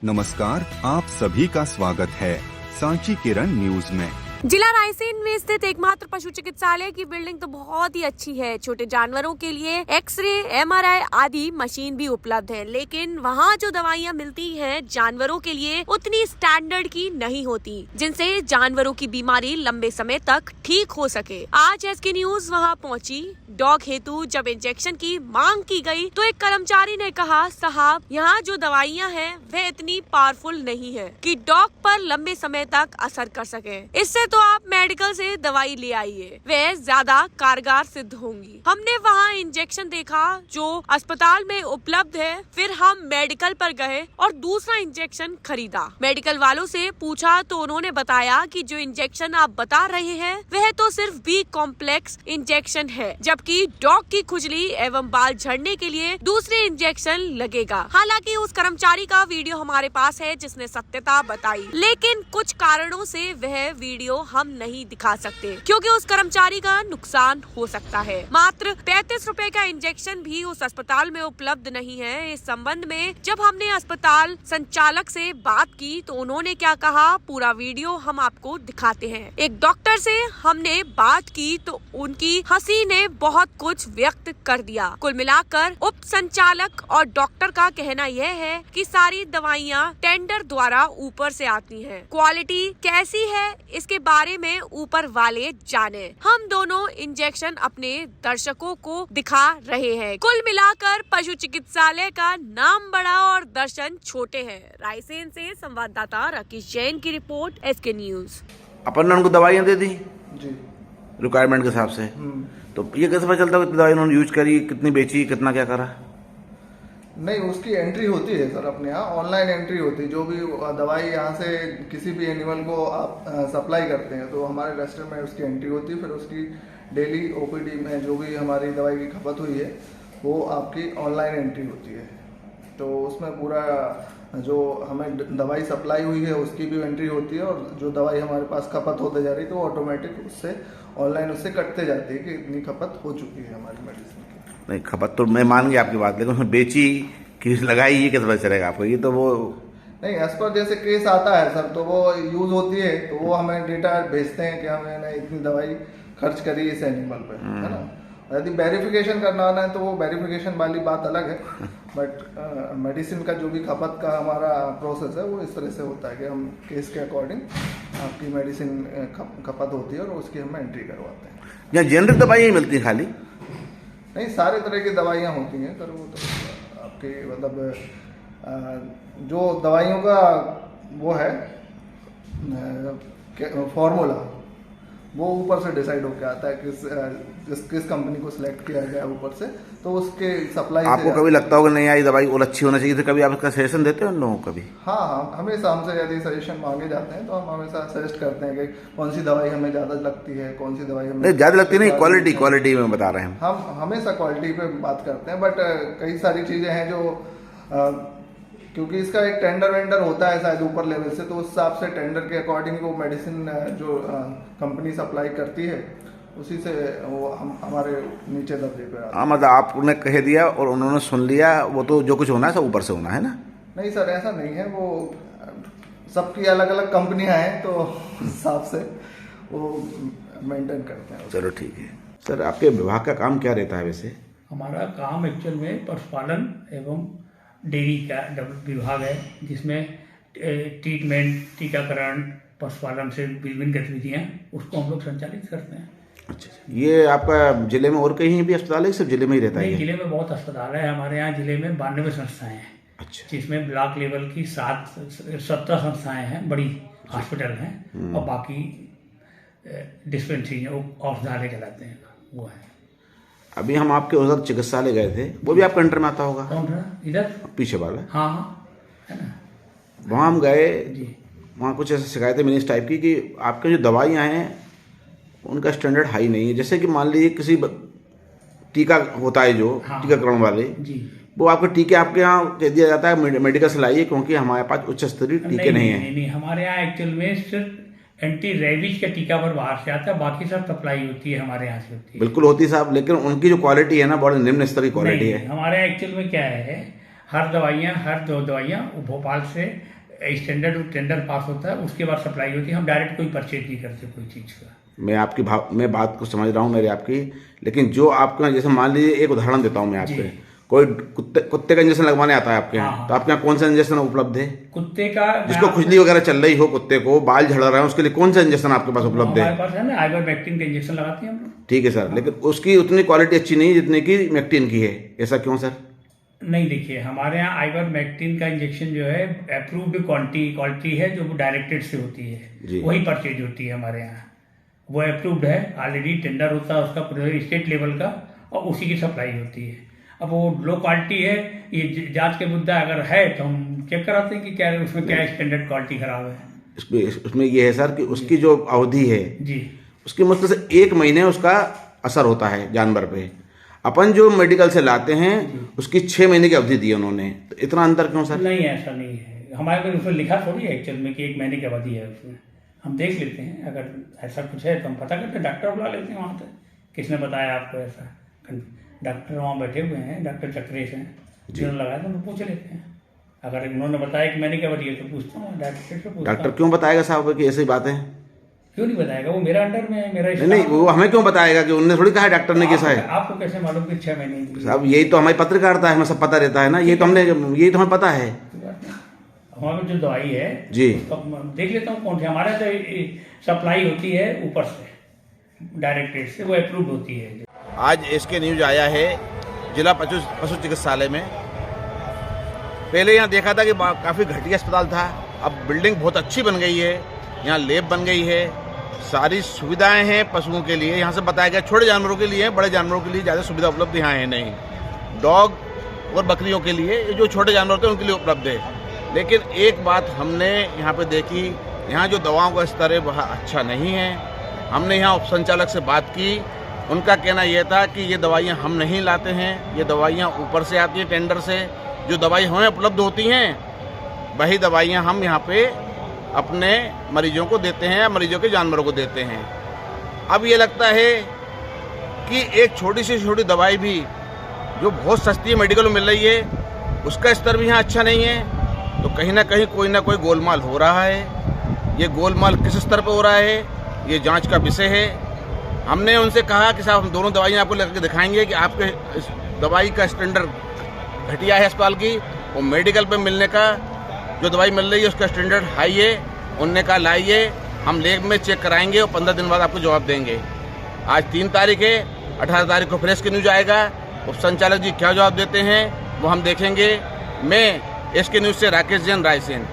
नमस्कार, आप सभी का स्वागत है सांची किरण न्यूज में। जिला रायसेन में स्थित एकमात्र पशु चिकित्सालय की बिल्डिंग तो बहुत ही अच्छी है। छोटे जानवरों के लिए एक्सरे, एमआरआई आदि मशीन भी उपलब्ध है, लेकिन वहाँ जो दवाइयाँ मिलती हैं जानवरों के लिए उतनी स्टैंडर्ड की नहीं होती, जिनसे जानवरों की बीमारी लंबे समय तक ठीक हो सके। आज एसके न्यूज वहाँ पहुँची। डॉग हेतु जब इंजेक्शन की मांग की गई तो एक कर्मचारी ने कहा, साहब यहाँ जो दवाइयाँ हैं वह इतनी पावरफुल नहीं है कि डॉग पर लंबे समय तक असर कर सके। इससे तो आप मेडिकल से दवाई ले आइए, वे ज्यादा कारगर सिद्ध होंगी। हमने वहाँ इंजेक्शन देखा जो अस्पताल में उपलब्ध है, फिर हम मेडिकल पर गए और दूसरा इंजेक्शन खरीदा। मेडिकल वालों से पूछा तो उन्होंने बताया कि जो इंजेक्शन आप बता रहे हैं वह तो सिर्फ बी कॉम्प्लेक्स इंजेक्शन है, जबकि डॉग की खुजली एवं बाल झड़ने के लिए दूसरे इंजेक्शन लगेगा। हालांकि उस कर्मचारी का वीडियो हमारे पास है जिसने सत्यता बताई, लेकिन कुछ कारणों से वह वीडियो हम नहीं दिखा सकते क्योंकि उस कर्मचारी का नुकसान हो सकता है। मात्र 35 रुपए का इंजेक्शन भी उस अस्पताल में उपलब्ध नहीं है। इस संबंध में जब हमने अस्पताल संचालक से बात की तो उन्होंने क्या कहा, पूरा वीडियो हम आपको दिखाते हैं। एक डॉक्टर से हमने बात की तो उनकी हंसी ने बहुत कुछ व्यक्त कर दिया। कुल मिलाकर उप संचालक और डॉक्टर का कहना यह है कि सारी दवाइयाँ टेंडर द्वारा ऊपर से आती हैं। क्वालिटी कैसी है इसके बारे में ऊपर वाले जाने। हम दोनों इंजेक्शन अपने दर्शकों को दिखा रहे हैं। कुल मिलाकर पशु चिकित्सालय का नाम बड़ा और दर्शन छोटे हैं। रायसेन से संवाददाता राकेश जैन की रिपोर्ट, एसके न्यूज। अपन ने उनको दवाइयाँ दे दी जी रिक्वायरमेंट के हिसाब से, तो ये कैसे पता चलता है कि दवाई उन्होंने यूज करी, कितनी बेची, कितना क्या करा? नहीं, उसकी एंट्री होती है सर, अपने यहाँ ऑनलाइन एंट्री होती है। जो भी दवाई यहाँ से किसी भी एनिमल को आप सप्लाई करते हैं तो हमारे रजिस्टर में उसकी एंट्री होती है। फिर उसकी डेली ओपीडी में जो भी हमारी दवाई की खपत हुई है वो आपकी ऑनलाइन एंट्री होती है। तो उसमें पूरा जो हमें दवाई सप्लाई हुई है उसकी भी एंट्री होती है, और जो दवाई हमारे पास खपत होते जा रही है तो ऑटोमेटिक उससे ऑनलाइन उससे कटते जाती है कि इतनी खपत हो चुकी है हमारी मेडिसिन की। नहीं, खपत तो मैं मान गया आपकी बात, लेकिन उसमें बेची कि लगाई, ये कैसे पता चलेगा आपको? ये तो वो नहीं, एज पर जैसे केस आता है सर तो वो यूज होती है तो वो हमें डेटा भेजते हैं कि हमने इतनी दवाई खर्च करी इस एनिमल पे, है ना। यदि वेरिफिकेशन करना है तो वो वेरिफिकेशन वाली बात अलग है, बट मेडिसिन का जो भी खपत का हमारा प्रोसेस है वो इस तरह से होता है कि हम केस के अकॉर्डिंग आपकी मेडिसिन खपत होती है और उसकी हम एंट्री करवाते हैं। यहाँ जेनरिक दवाइयाँ मिलती हैं खाली? नहीं, सारे तरह की दवाइयाँ होती हैं सर। वो तो आपके मतलब जो दवाइयों का वो है फॉर्मूला वो ऊपर से डिसाइड होकर आता है किस कंपनी को सिलेक्ट किया गया ऊपर से, तो उसके सप्लाई आपको कभी लगता होगा नहीं यार दवाई और अच्छी होना चाहिए थी, कभी आप इसका सजेशन देते हो उन लोगों को? कभी? हाँ, हमेशा हमसे यदि सजेशन मांगे जाते हैं तो हम हमेशा सजेस्ट करते हैं कि कौन सी दवाई हमें ज़्यादा लगती है, कौन सी दवाई हमें नहीं ज़्यादा लगती नहीं, क्वालिटी में बता रहे हैं हम हमेशा क्वालिटी पे बात करते हैं। बट कई सारी चीज़ें हैं जो क्योंकि इसका एक टेंडर वेंडर होता है शायद ऊपर लेवल से, तो उस हिसाब से टेंडर के अकॉर्डिंग वो मेडिसिन जो कंपनी सप्लाई करती है उसी से वो हमारे नीचे दर्जे पे आता है। हाँ, मतलब आपने कह दिया और उन्होंने सुन लिया, वो तो जो कुछ होना है सब ऊपर से होना है ना? नहीं सर, ऐसा नहीं है। वो सबकी अलग अलग कंपनियां हैं तो उस हिसाब से वो मेंटेन करते हैं। चलो ठीक है सर, आपके विभाग का काम क्या रहता है वैसे? हमारा काम एक्चुअल में पशुपालन एवं डेयरी का विभाग है, जिसमें ट्रीटमेंट, टीकाकरण, पशुपालन से विभिन्न गतिविधियाँ उसको हम लोग संचालित करते हैं। अच्छा, ये आपका जिले में और कहीं भी अस्पताल है, सिर्फ जिले में ही रहता है? जिले में बहुत अस्पताल है हमारे यहाँ। जिले में 92 संस्थाएं हैं। अच्छा, जिसमें ब्लॉक लेवल की 17 संस्थाएं हैं, बड़ी हॉस्पिटल हैं, और बाकी डिस्पेंसरी औषधालय कहलाते हैं वो है। अभी हम आपके उधर चिकित्सालय गए थे, वो भी आपके अंडर में आता होगा? कौन सा? इधर पीछे वाला? हाँ, है ना। वहाँ हम गए जी, वहाँ कुछ ऐसी शिकायतें मिली इस टाइप की कि आपके जो दवाइयाँ हैं उनका स्टैंडर्ड हाई नहीं है। जैसे कि मान लीजिए किसी टीका होता है जो टीकाकरण वाले जी, वो आपके टीके आपके यहाँ कह दिया जाता है मेडिकल से लाइए, क्योंकि हमारे पास उच्च स्तरीय टीके नहीं है। नहीं, हमारे यहाँ एक्चुअल में सिर्फ एंटी रेबीज का टीका पर बाहर से आता है, बाकी सब सप्लाई होती है हमारे यहाँ से होती है। बिल्कुल होती है साहब, लेकिन उनकी जो क्वालिटी है ना बड़ी निम्न स्तर की क्वालिटी है। हमारे एक्चुअल में क्या है, हर दो दवाइयाँ भोपाल से स्टैंडर्ड टेंडर पास होता है, उसके बाद सप्लाई होती है। हम डायरेक्ट कोई परचेज नहीं करते कोई चीज़ का। मैं बात को समझ रहा हूँ मेरी आपकी, लेकिन जो आपके जैसे मान लीजिए एक उदाहरण देता हूँ मैं आपके, कोई कुत्ते का इंजेक्शन लगवाने आता है आपके यहाँ, तो आपके यहाँ कौन सा इंजेक्शन उपलब्ध है? कुत्ते का जिसको खुजली वगैरह चल रही हो, कुत्ते को बाल झड़ रहे हैं, उसके लिए कौन सा इंजेक्शन आपके पास उपलब्ध है? हमारे पास है ना आइवरमेक्टिन का इंजेक्शन लगाते हैं हम लोग। ठीक है सर, लेकिन उसकी उतनी क्वालिटी अच्छी नहीं जितनी की मैक्टिन की है, ऐसा क्यों सर? नहीं, देखिए हमारे यहाँ आइवरमेक्टिन का इंजेक्शन जो है अप्रूव्ड क्वालिटी है, जो डायरेक्टेड से होती है, वही परचेज होती है हमारे यहाँ। वो अप्रूव्ड है, ऑलरेडी टेंडर होता है उसका पूरे स्टेट लेवल का, और उसी की सप्लाई होती है। अब वो लो क्वालिटी है, ये जांच के मुद्दा अगर है तो हम चेक कराते हैं कि क्या उसमें क्या स्टैंडर्ड क्वालिटी खराब है। उसमें ये है सर कि उसकी जो अवधि है जी, उसकी मुश्किल से 1 महीने उसका असर होता है जानवर पे। अपन जो मेडिकल से लाते हैं उसकी 6 महीने की अवधि दी है उन्होंने, तो इतना अंतर क्यों सर? नहीं, ऐसा नहीं है हमारे को, उसमें लिखा थोड़ी है एक्चुअल में कि 1 महीने की अवधि है उसमें। हम देख लेते हैं, अगर ऐसा कुछ है तो हम पता करते हैं, डॉक्टर बुला लेते हैं वहाँ पे, किसने बताया आपको ऐसा। डॉक्टर वहाँ बैठे हुए हैं, डॉक्टर चक्रेश हैं, जिन्होंने लगाया तो पूछ लेते हैं। अगर उन्होंने बताया कि मैंने क्या बताया तो पूछता हूँ, डॉक्टर से पूछता हूँ। डॉक्टर क्यों बताएगा साहब कि ऐसी बात है? क्यों नहीं बताएगा, वो मेरा अंडर में है, मेरा नहीं, वो हमें क्यों बताएगा कि उन्होंने थोड़ी कहा डॉक्टर ने कैसा है? आपको कैसे मालूम कि 6 महीने की? साहब यही तो हमारी पत्रकारिता है, हमें सब पता रहता है ना, यही तो हमें पता है। हमारे जो दवाई है जी, तो देख लेता हूँ कौन सी हमारे तो सप्लाई होती है ऊपर से, डायरेक्टेड से, वो अप्रूव होती है। आज इसके न्यूज आया है जिला पशु चिकित्सालय में। पहले यहाँ देखा था कि काफ़ी घटिया अस्पताल था, अब बिल्डिंग बहुत अच्छी बन गई है, यहाँ लैब बन गई है, सारी सुविधाएं हैं पशुओं के लिए। यहाँ से बताया गया छोटे जानवरों के लिए, बड़े जानवरों के लिए ज़्यादा सुविधा उपलब्ध यहाँ है नहीं। डॉग और बकरियों के लिए, जो छोटे जानवर होते हैं उनके लिए उपलब्ध है। लेकिन एक बात हमने यहाँ पे देखी, यहाँ जो दवाओं का स्तर है वह अच्छा नहीं है। हमने यहाँ उप संचालक से बात की, उनका कहना यह था कि ये दवाइयाँ हम नहीं लाते हैं, ये दवाइयाँ ऊपर से आती हैं टेंडर से। जो दवाई हमें उपलब्ध होती हैं वही दवाइयाँ हम यहाँ पे अपने मरीजों को देते हैं, मरीजों के जानवरों को देते हैं। अब ये लगता है कि एक छोटी से छोटी दवाई भी जो बहुत सस्ती मेडिकल में मिल रही है, उसका स्तर भी यहाँ अच्छा नहीं है। तो कहीं ना कहीं कोई ना कोई गोलमाल हो रहा है। ये गोलमाल किस स्तर पर हो रहा है, ये जांच का विषय है। हमने उनसे कहा कि साहब हम दोनों दवाइयाँ आपको लेकर दिखाएंगे कि आपके इस दवाई का स्टैंडर्ड घटिया है अस्पताल की, वो मेडिकल पे मिलने का जो दवाई मिल रही है उसका स्टैंडर्ड हाई है। उनने कहा लाइए, हम लैब में चेक कराएंगे और 15 दिन बाद आपको जवाब देंगे। आज 3 तारीख है, 18 तारीख को प्रेस की न्यूज आएगा। उप संचालक जी क्या जवाब देते हैं वो हम देखेंगे। मैं SK न्यूज़ से राकेश जैन, रायसेन।